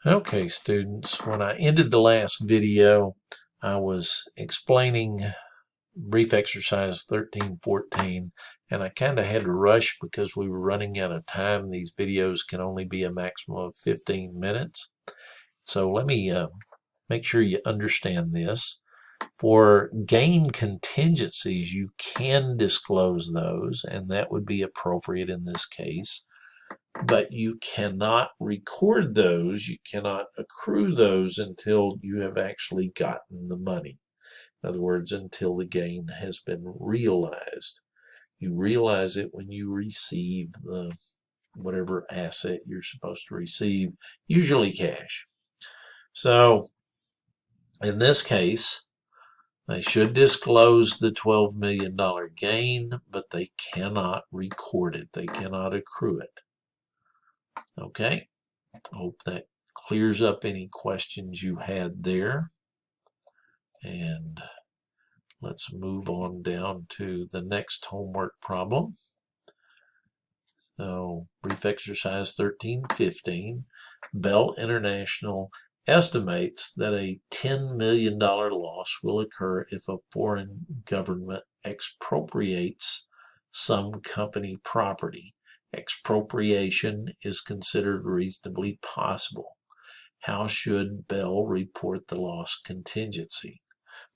Okay, students, when I ended the last video, I was explaining brief exercise 1314, and I kind of had to rush because we were running out of time. These videos can only be a maximum of 15 minutes. So let me make sure you understand this. For gain contingencies, you can disclose those, and that would be appropriate in this case. But you cannot record those, you cannot accrue those until you have actually gotten the money. In other words, until the gain has been realized. You realize it when you receive the whatever asset you're supposed to receive, usually cash. So in this case, they should disclose the $12 million gain, but they cannot record it. They cannot accrue it. Okay? Hope that clears up any questions you had there. And let's move on down to the next homework problem. So, brief exercise 1315. Bell International estimates that a $10 million loss will occur if a foreign government expropriates some company property. Expropriation is considered reasonably possible. How should Bell report the loss contingency?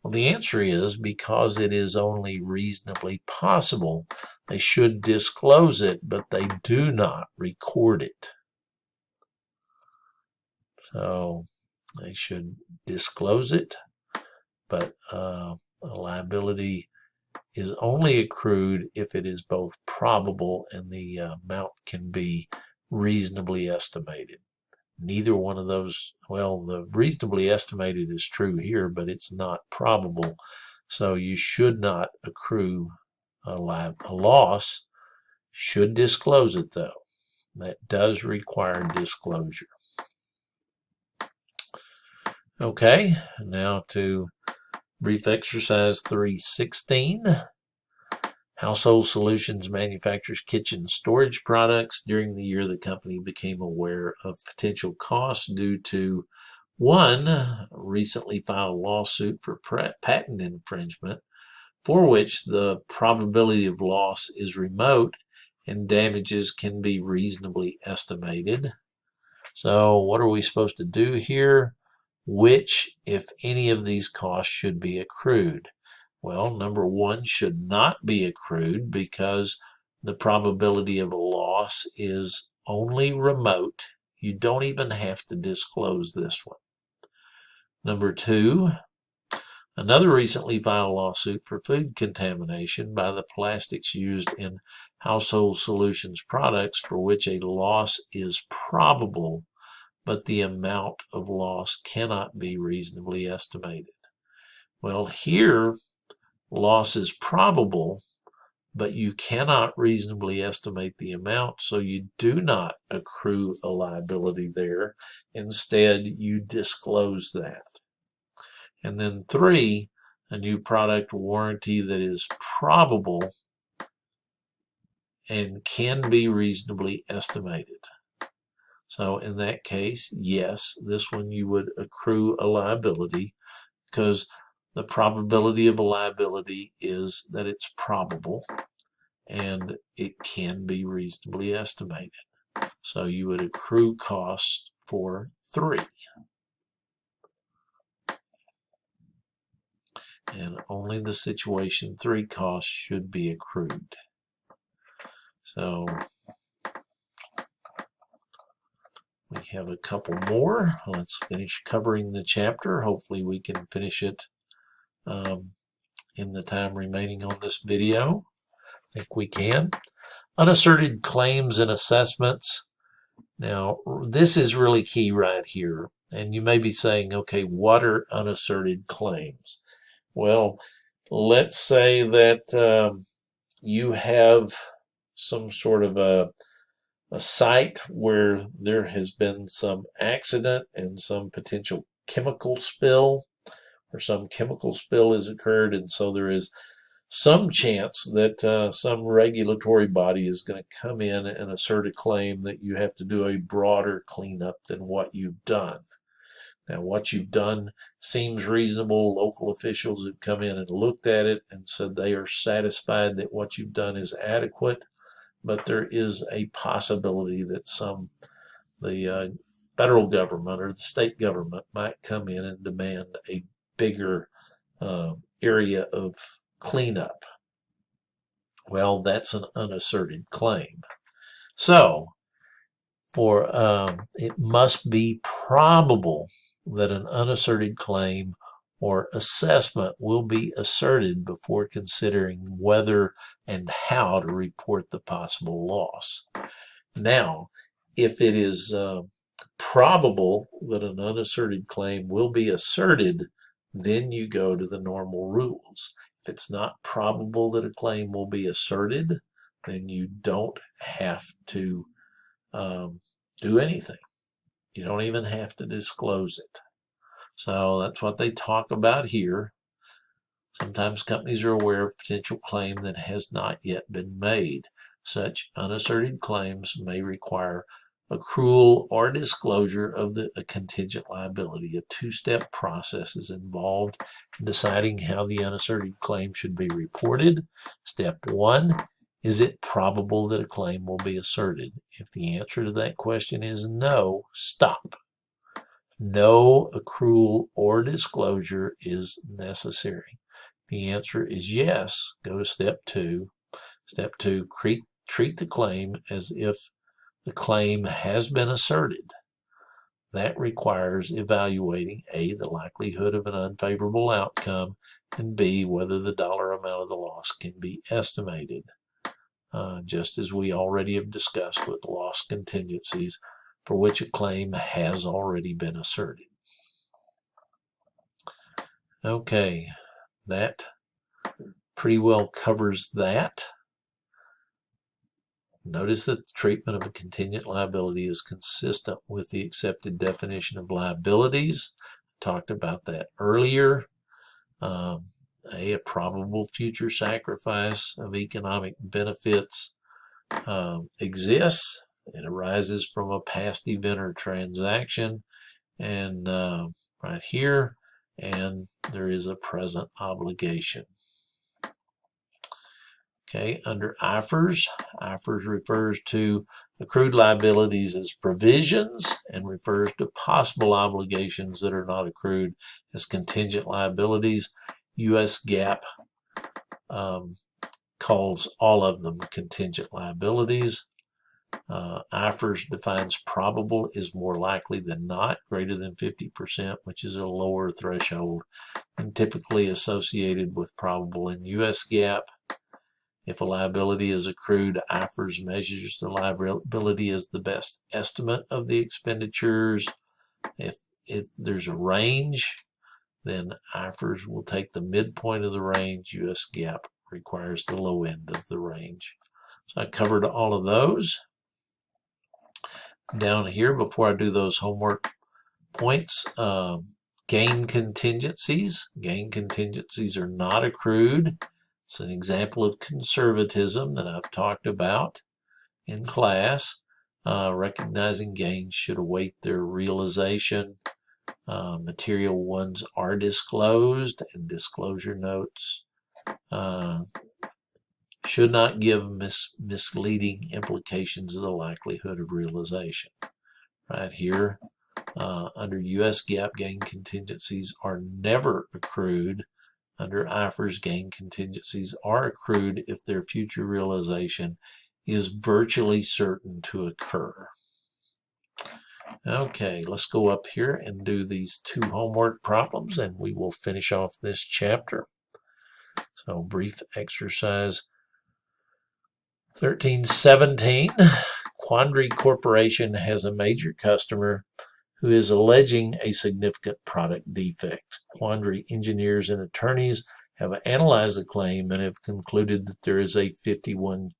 Well, the answer is because it is only reasonably possible. They should disclose it, but they do not record it. So they should disclose it, but a liability is only accrued if it is both probable and the amount can be reasonably estimated. Neither one of those, well, the reasonably estimated is true here, but it's not probable. So you should not accrue a loss. Should disclose it, though. That does require disclosure. Okay, now to brief exercise 316. Household Solutions manufactures kitchen storage products. During the year, the company became aware of potential costs due to one recently filed lawsuit for patent infringement, for which the probability of loss is remote and damages can be reasonably estimated. So what are we supposed to do here? Which, if any of these costs, should be accrued? Well, number one should not be accrued because the probability of a loss is only remote. You don't even have to disclose this one. Number two, another recently filed lawsuit for food contamination by the plastics used in Household Solutions products for which a loss is probable, but the amount of loss cannot be reasonably estimated. Well, here, loss is probable, but you cannot reasonably estimate the amount, so you do not accrue a liability there. Instead, you disclose that. And then three, a new product warranty that is probable and can be reasonably estimated. So in that case, yes, this one you would accrue a liability because the probability of a liability is that it's probable and it can be reasonably estimated. So you would accrue costs for three. And only the situation three costs should be accrued. So we have a couple more. Let's finish covering the chapter. Hopefully we can finish it in the time remaining on this video. I think we can. Unasserted claims and assessments. Now, this is really key right here. And you may be saying, okay, what are unasserted claims? Well, let's say that you have some sort of a site where there has been some accident and some potential chemical spill, or some chemical spill has occurred, and so there is some chance that some regulatory body is going to come in and assert a claim that you have to do a broader cleanup than what you've done. Now, what you've done seems reasonable. Local officials have come in and looked at it and said they are satisfied that what you've done is adequate, but there is a possibility that the federal government or the state government might come in and demand a bigger area of cleanup. Well, that's an unasserted claim. So, it must be probable that an unasserted claim or assessment will be asserted before considering whether and how to report the possible loss. Now, if it is probable that an unasserted claim will be asserted, then you go to the normal rules. If it's not probable that a claim will be asserted, then you don't have to do anything. You don't even have to disclose it. So that's what they talk about here. Sometimes companies are aware of a potential claim that has not yet been made. Such unasserted claims may require accrual or disclosure of a contingent liability. A two-step process is involved in deciding how the unasserted claim should be reported. Step one, is it probable that a claim will be asserted? If the answer to that question is no, stop. No accrual or disclosure is necessary. The answer is yes. Go to step two. Step two, treat the claim as if the claim has been asserted. That requires evaluating A, the likelihood of an unfavorable outcome, and B, whether the dollar amount of the loss can be estimated. Just as we already have discussed with loss contingencies for which a claim has already been asserted. Okay, that pretty well covers that. Notice that the treatment of a contingent liability is consistent with the accepted definition of liabilities. Talked about that earlier. A probable future sacrifice of economic benefits exists. It arises from a past event or transaction, and right here, and there is a present obligation. Okay, under IFRS, IFRS refers to accrued liabilities as provisions and refers to possible obligations that are not accrued as contingent liabilities. U.S. GAAP calls all of them contingent liabilities. IFRS defines probable is more likely than not, greater than 50%, which is a lower threshold and typically associated with probable in U.S. GAAP. If a liability is accrued, IFRS measures the liability as the best estimate of the expenditures. If there's a range, then IFRS will take the midpoint of the range. US GAAP requires the low end of the range. So I covered all of those. Down here, before I do those homework points, gain contingencies. Gain contingencies are not accrued. It's an example of conservatism that I've talked about in class. Recognizing gains should await their realization. Material ones are disclosed, and disclosure notes should not give misleading implications of the likelihood of realization. Right here, under U.S. GAAP, gain contingencies are never accrued. Under IFRS, gain contingencies are accrued if their future realization is virtually certain to occur. Okay, let's go up here and do these two homework problems and we will finish off this chapter. So, brief exercise 1317. Quandary Corporation has a major customer who is alleging a significant product defect. Quandary engineers and attorneys have analyzed the claim and have concluded that there is a 51%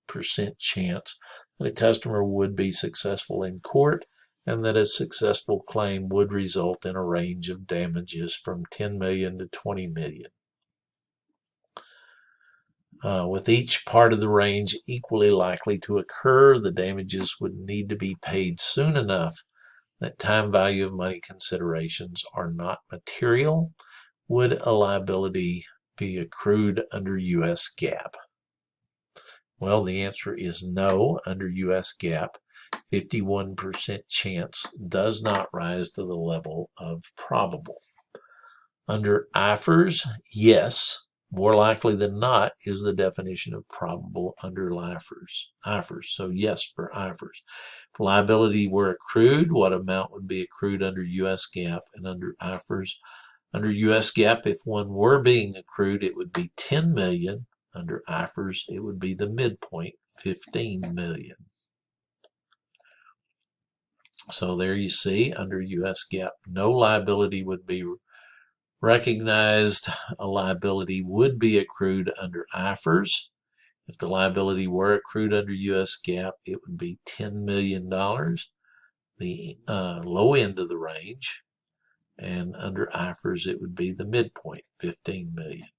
chance that a customer would be successful in court and that a successful claim would result in a range of damages from $10 million to $20 million. With each part of the range equally likely to occur, the damages would need to be paid soon enough that time value of money considerations are not material. Would a liability be accrued under U.S. GAAP? Well, the answer is no. Under U.S. GAAP, 51% chance does not rise to the level of probable. Under IFRS, yes. More likely than not is the definition of probable under IFRS. So yes for IFRS. If liability were accrued, what amount would be accrued under U.S. GAAP and under IFRS? Under U.S. GAAP, if one were being accrued, it would be $10 million. Under IFRS, it would be the midpoint, $15 million. So there you see, under U.S. GAAP, no liability would be recognized. A liability would be accrued under IFRS. If the liability were accrued under U.S. GAAP, it would be $10 million, the low end of the range. And under IFRS, it would be the midpoint, $15 million.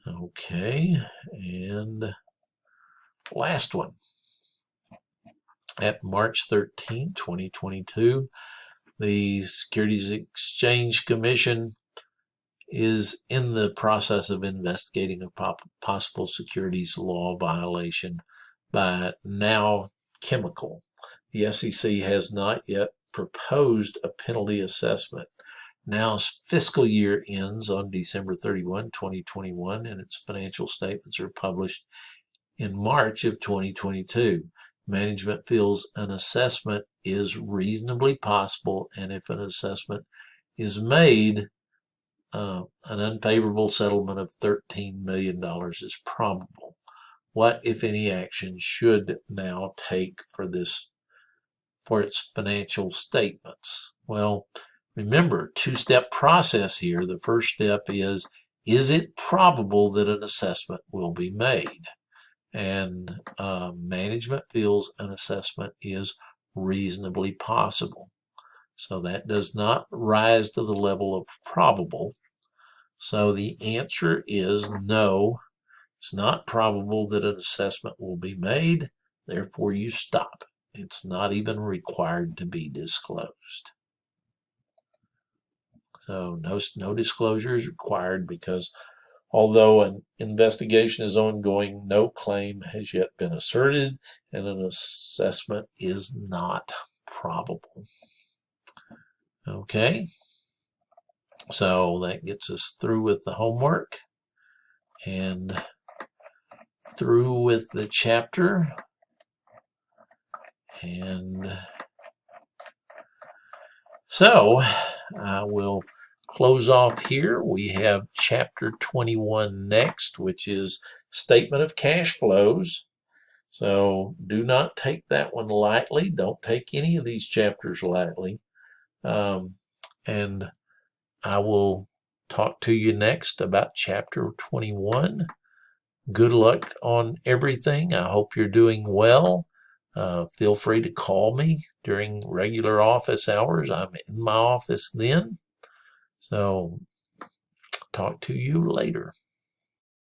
Okay, and last one. At March 13, 2022, the Securities Exchange Commission is in the process of investigating a possible securities law violation by Now Chemical. The SEC has not yet proposed a penalty assessment. Now's fiscal year ends on December 31, 2021, and its financial statements are published in March of 2022. Management feels an assessment is reasonably possible, and if an assessment is made, an unfavorable settlement of $13 million is probable. What, if any, action should Now take for its financial statements? Well, remember, two-step process here. The first step is it probable that an assessment will be made? And management feels an assessment is reasonably possible. So that does not rise to the level of probable. So the answer is no. It's not probable that an assessment will be made. Therefore, you stop. It's not even required to be disclosed. So no disclosure is required because although an investigation is ongoing, no claim has yet been asserted, and an assessment is not probable. Okay, so that gets us through with the homework and through with the chapter. And so I will close off here. We have chapter 21 next, which is statement of cash flows. So do not take that one lightly. Don't take any of these chapters lightly. And I will talk to you next about chapter 21. Good luck on everything. I hope you're doing well. Feel free to call me during regular office hours. I'm in my office then. So talk to you later.